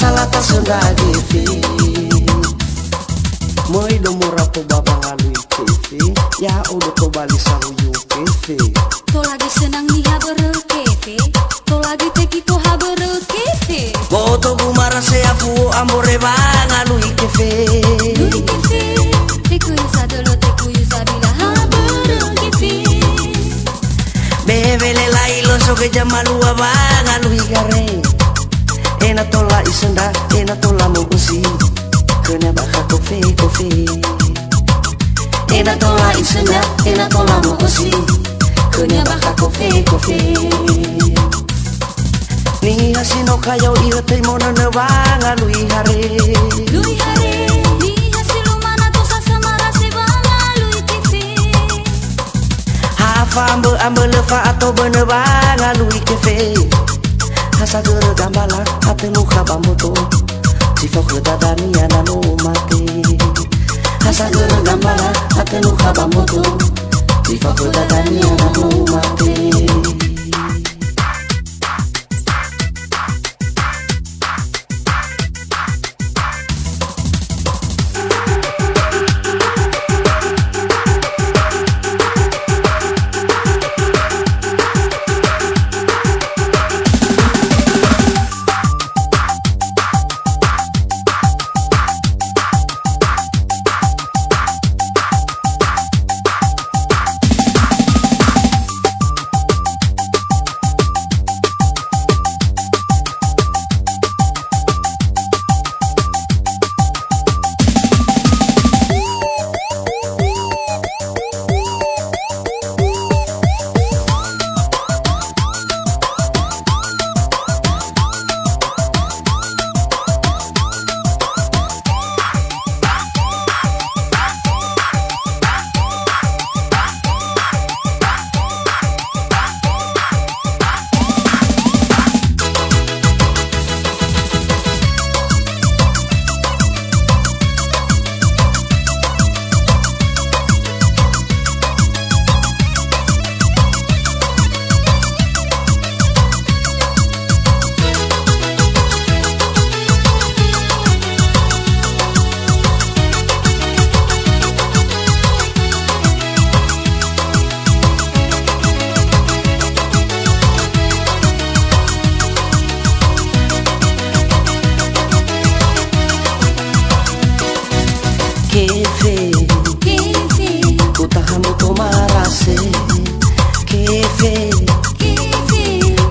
asalata sendagi fi moi do murapo babang alui kefe ya udah to bali saruyu kefe to lagi senang nih habere kefe to lagi teki to habere kefe boto bumara se afu amore bang alui kefe lui kefe teku yusadolo teku yusabila habere kefe bebele lailo so ke jamalu abang alui gare ena tola isenda ena tola mugusi kena baka kofe kofe ena tola isenda ena tola mugusi kena baka kofe kofe ni hasino kayo ihate mona na banga lui hare ni hasilo mana to sasamara se banga lui kefe hafa ambe lefa atau bene banga lui kefe hasa gere gambala hate muka bamboto sifok ledadani anano mate hasa gere gambala hate muka bamboto sifok ledadani anano mate kefe utahamu tomarase kefe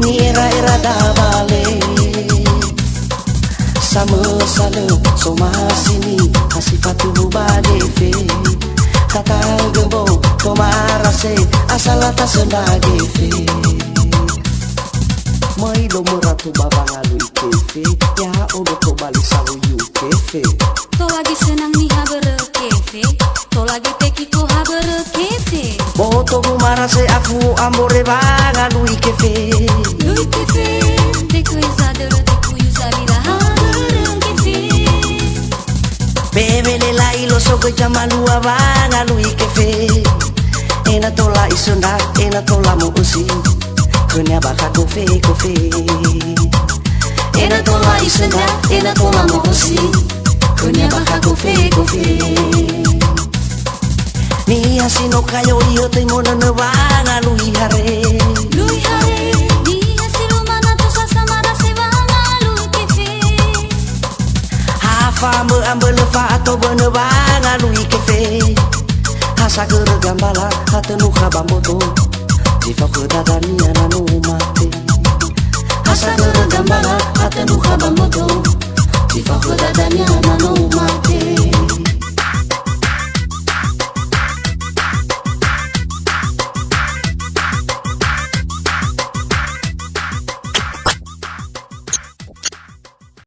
ni era da vale sama sale soma sini hasifatu badefe kata gembo tomarase asalata sendage fe mai do muratu babang alui kefe ya udah to bali saruyu kefe to lagi senang nih habere kefe to lagi teki to habere kefe boto bumara se aku ambore bang alui kefe teku yusadolo teku yusabila habere kefe bebele lailo so ke jamalu abang alui kefe ena tola isunda ena tola mugusi kena baka kofe kofe ena tola isunda ena tola mugusi kena baka kofe kofe ni hasino kayo iyo te mona na banga lui hare ni hasilo mana to sasamara se banga lui kefe hafa ambe lefa atau bene banga lui kefe hasa gere gambala hate nuka bamboto jifa kedadani anano mate hasa gere gambala hate nuka bamboto jifa kedadani anano mate